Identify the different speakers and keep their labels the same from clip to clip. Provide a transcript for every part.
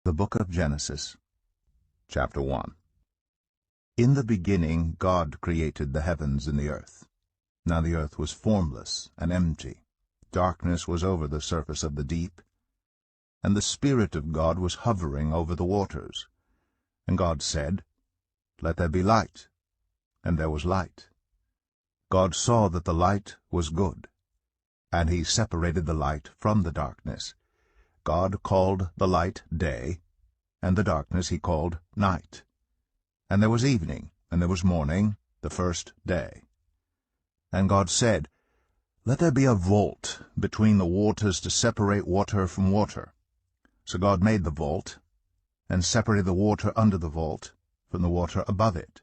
Speaker 1: The Book of Genesis, Chapter 1. In the beginning God created the heavens and the earth. Now the earth was formless and empty. Darkness was over the surface of the deep, and the Spirit of God was hovering over the waters. And God said, "Let there be light." And there was light. God saw that the light was good, and he separated the light from the darkness. God called the light day, and the darkness he called night. And there was evening, and there was morning, the first day. And God said, "Let there be a vault between the waters to separate water from water." So God made the vault, and separated the water under the vault from the water above it.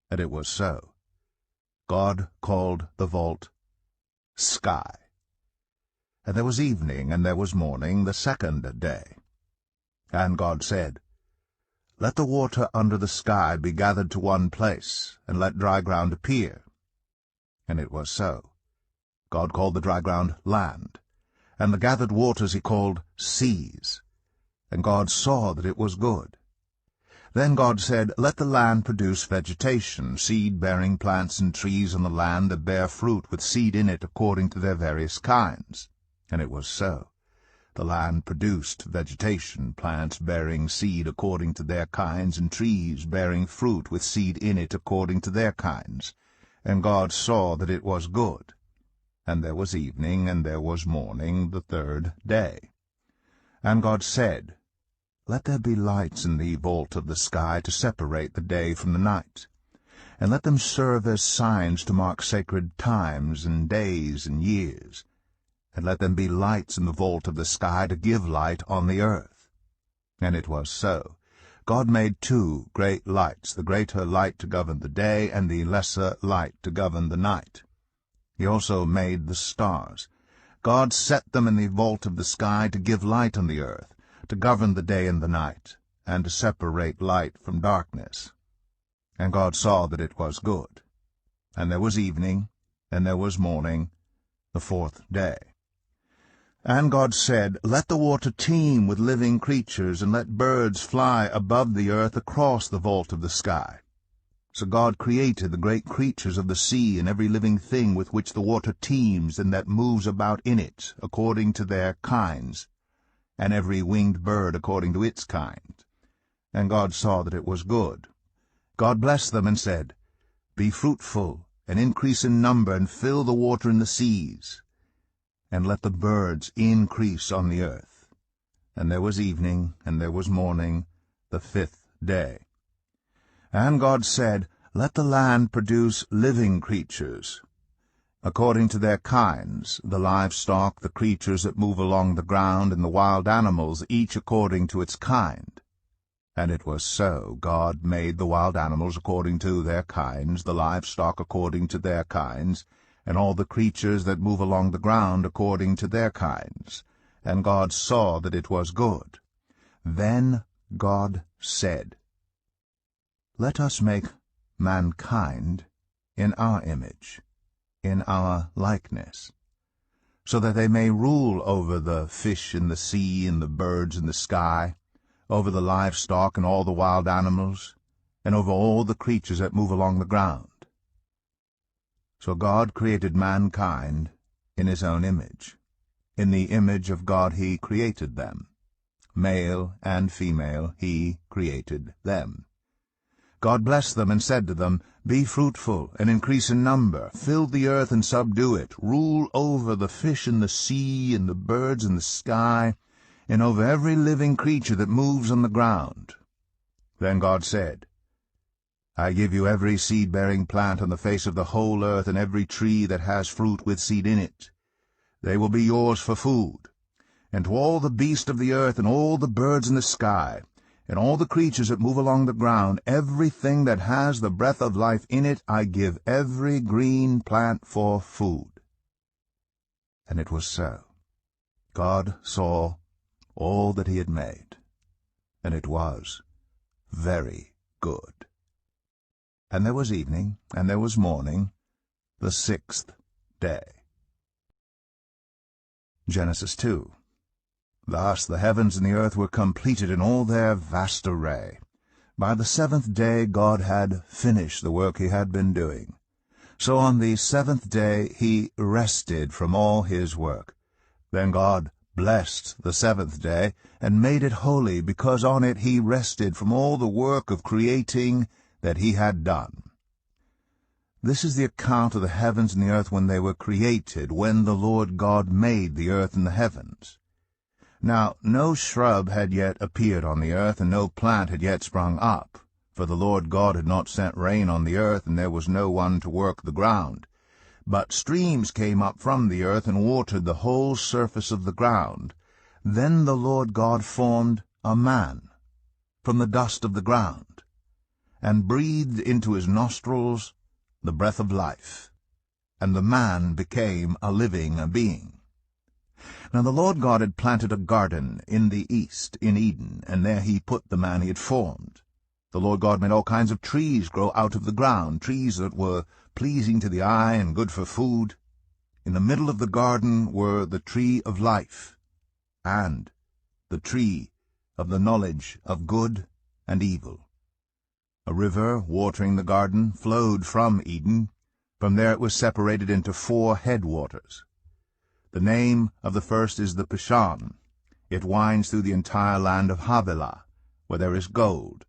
Speaker 1: And it was so. God called the vault sky. And there was evening, and there was morning, the second day. And God said, "Let the water under the sky be gathered to one place, and let dry ground appear." And it was so. God called the dry ground land, and the gathered waters he called seas. And God saw that it was good. Then God said, "Let the land produce vegetation, seed-bearing plants and trees on the land that bear fruit with seed in it according to their various kinds." And it was so. The land produced vegetation, plants bearing seed according to their kinds, and trees bearing fruit with seed in it according to their kinds. And God saw that it was good. And there was evening, and there was morning, the third day. And God said, "Let there be lights in the vault of the sky to separate the day from the night, and let them serve as signs to mark sacred times and days and years. And let them be lights in the vault of the sky to give light on the earth." And it was so. God made two great lights, the greater light to govern the day, and the lesser light to govern the night. He also made the stars. God set them in the vault of the sky to give light on the earth, to govern the day and the night, and to separate light from darkness. And God saw that it was good. And there was evening, and there was morning, the fourth day. And God said, "Let the water teem with living creatures, and let birds fly above the earth across the vault of the sky." So God created the great creatures of the sea, and every living thing with which the water teems and that moves about in it, according to their kinds, and every winged bird according to its kind. And God saw that it was good. God blessed them and said, "Be fruitful, and increase in number, and fill the water in the seas, and let the birds increase on the earth." And there was evening, and there was morning, the fifth day. And God said, "Let the land produce living creatures, according to their kinds, the livestock, the creatures that move along the ground, and the wild animals, each according to its kind." And it was so. God made the wild animals according to their kinds, the livestock according to their kinds, and all the creatures that move along the ground according to their kinds. And God saw that it was good. Then God said, "Let us make mankind in our image, in our likeness, so that they may rule over the fish in the sea and the birds in the sky, over the livestock and all the wild animals, and over all the creatures that move along the ground." So God created mankind in his own image. In the image of God he created them. Male and female he created them. God blessed them and said to them, "Be fruitful and increase in number, fill the earth and subdue it, rule over the fish in the sea and the birds in the sky, and over every living creature that moves on the ground." Then God said, "I give you every seed-bearing plant on the face of the whole earth, and every tree that has fruit with seed in it. They will be yours for food. And to all the beasts of the earth, and all the birds in the sky, and all the creatures that move along the ground, everything that has the breath of life in it, I give every green plant for food." And it was so. God saw all that he had made, and it was very good. And there was evening, and there was morning, the sixth day. Genesis 2. Thus the heavens and the earth were completed in all their vast array. By the seventh day God had finished the work he had been doing. So on the seventh day he rested from all his work. Then God blessed the seventh day, and made it holy, because on it he rested from all the work of creating that he had done. This is the account of the heavens and the earth when they were created, when the Lord God made the earth and the heavens. Now no shrub had yet appeared on the earth, and no plant had yet sprung up, for the Lord God had not sent rain on the earth, and there was no one to work the ground. But streams came up from the earth and watered the whole surface of the ground. Then the Lord God formed a man from the dust of the ground, and breathed into his nostrils the breath of life, and the man became a living being. Now the Lord God had planted a garden in the east, in Eden, and there he put the man he had formed. The Lord God made all kinds of trees grow out of the ground, trees that were pleasing to the eye and good for food. In the middle of the garden were the tree of life, and the tree of the knowledge of good and evil. A river, watering the garden, flowed from Eden. From there it was separated into 4 headwaters. The name of the first is the Pishon. It winds through the entire land of Havilah, where there is gold.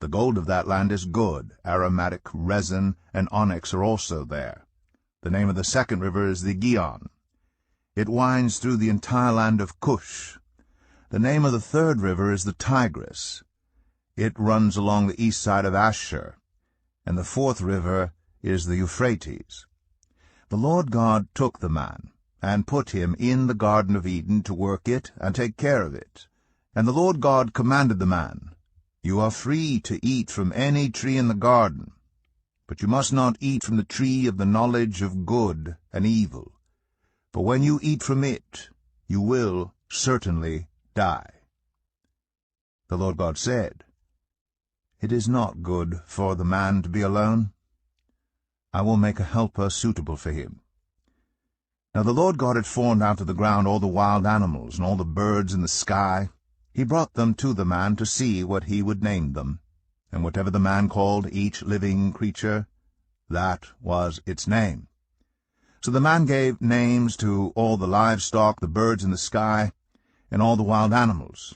Speaker 1: The gold of that land is good. Aromatic, resin, and onyx are also there. The name of the second river is the Gihon. It winds through the entire land of Cush. The name of the third river is the Tigris. It runs along the east side of Asher. And the fourth river is the Euphrates. The Lord God took the man, and put him in the Garden of Eden to work it and take care of it. And the Lord God commanded the man, "You are free to eat from any tree in the garden, but you must not eat from the tree of the knowledge of good and evil, for when you eat from it, you will certainly die." The Lord God said, "It is not good for the man to be alone. I will make a helper suitable for him." Now the Lord God had formed out of the ground all the wild animals and all the birds in the sky. He brought them to the man to see what he would name them. And whatever the man called each living creature, that was its name. So the man gave names to all the livestock, the birds in the sky, and all the wild animals.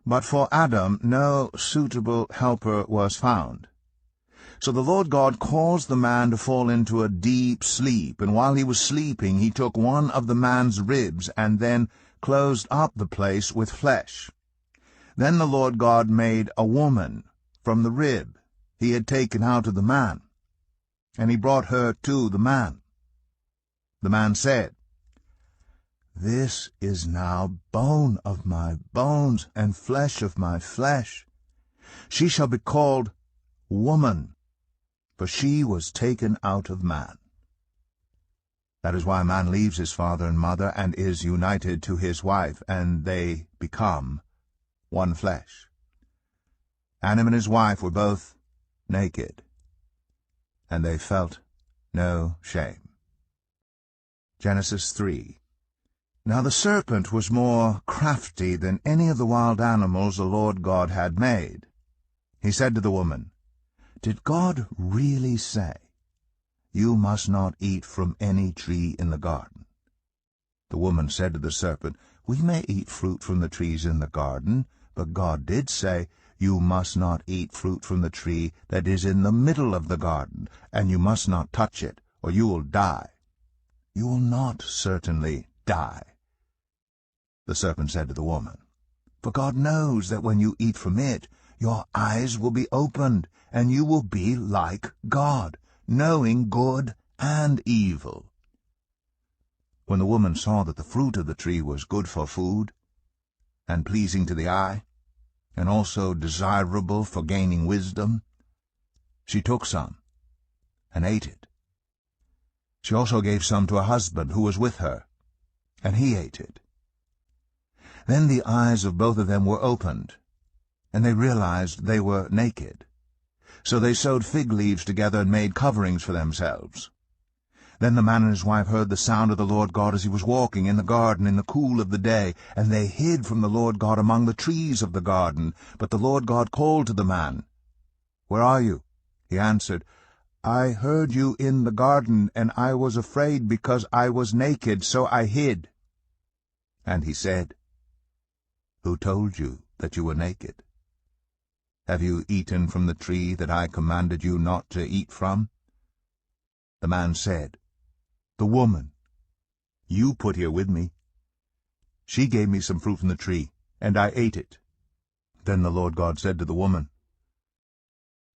Speaker 1: But for Adam no suitable helper was found. So the Lord God caused the man to fall into a deep sleep, and while he was sleeping he took one of the man's ribs, and then closed up the place with flesh. Then the Lord God made a woman from the rib he had taken out of the man, and he brought her to the man. The man said, "This is now bone of my bones and flesh of my flesh. She shall be called woman, for she was taken out of man." That is why a man leaves his father and mother and is united to his wife, and they become one flesh. Adam and his wife were both naked, and they felt no shame. Genesis 3. Now the serpent was more crafty than any of the wild animals the Lord God had made. He said to the woman, "Did God really say, 'You must not eat from any tree in the garden'?" The woman said to the serpent, "We may eat fruit from the trees in the garden, but God did say, 'You must not eat fruit from the tree that is in the middle of the garden, and you must not touch it, or you will die.' You will not certainly die." The serpent said to the woman, "For God knows that when you eat from it, your eyes will be opened, and you will be like God, knowing good and evil." When the woman saw that the fruit of the tree was good for food, and pleasing to the eye, and also desirable for gaining wisdom, she took some and ate it. She also gave some to her husband who was with her, and he ate it. Then the eyes of both of them were opened, and they realized they were naked. So they sewed fig leaves together and made coverings for themselves. Then the man and his wife heard the sound of the Lord God as he was walking in the garden in the cool of the day, and they hid from the Lord God among the trees of the garden. But the Lord God called to the man, "Where are you?" He answered, "I heard you in the garden, and I was afraid because I was naked, so I hid." And he said, "Who told you that you were naked? Have you eaten from the tree that I commanded you not to eat from?" The man said, "The woman you put here with me, she gave me some fruit from the tree, and I ate it." Then the Lord God said to the woman,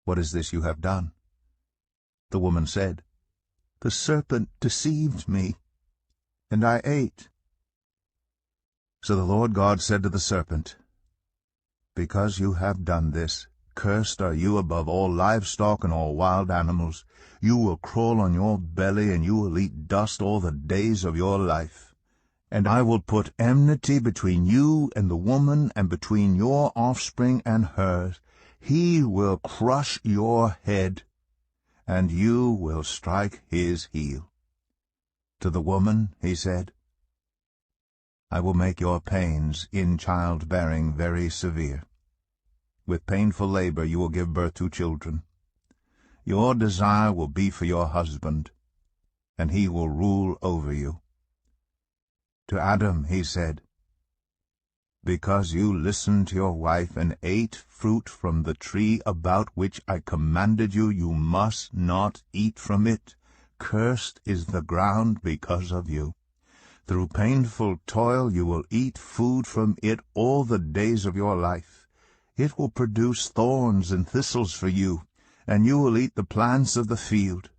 Speaker 1: "What is this you have done?" The woman said, "The serpent deceived me, and I ate." So the Lord God said to the serpent, "Because you have done this, cursed are you above all livestock and all wild animals. You will crawl on your belly, and you will eat dust all the days of your life. And I will put enmity between you and the woman, and between your offspring and hers. He will crush your head, and you will strike his heel." To the woman he said, "I will make your pains in childbearing very severe. With painful labor you will give birth to children. Your desire will be for your husband, and he will rule over you." To Adam he said, "Because you listened to your wife and ate fruit from the tree about which I commanded you, you must not eat from it. Cursed is the ground because of you. Through painful toil you will eat food from it all the days of your life. It will produce thorns and thistles for you, and you will eat the plants of the field.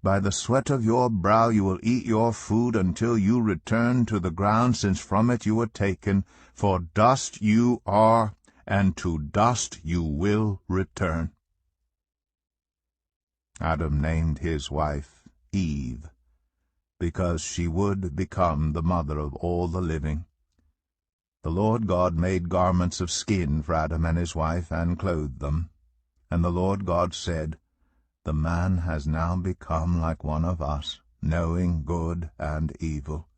Speaker 1: By the sweat of your brow you will eat your food until you return to the ground, since from it you were taken. For dust you are, and to dust you will return." Adam named his wife Eve, because she would become the mother of all the living. The Lord God made garments of skin for Adam and his wife, and clothed them. And the Lord God said, "The man has now become like one of us, knowing good and evil.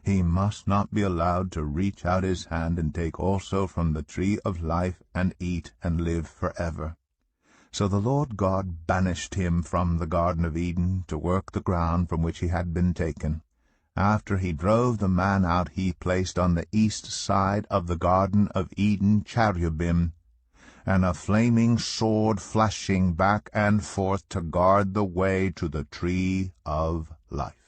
Speaker 1: He must not be allowed to reach out his hand and take also from the tree of life and eat and live forever." So the Lord God banished him from the Garden of Eden to work the ground from which he had been taken. After he drove the man out, he placed on the east side of the Garden of Eden cherubim, and a flaming sword flashing back and forth to guard the way to the tree of life.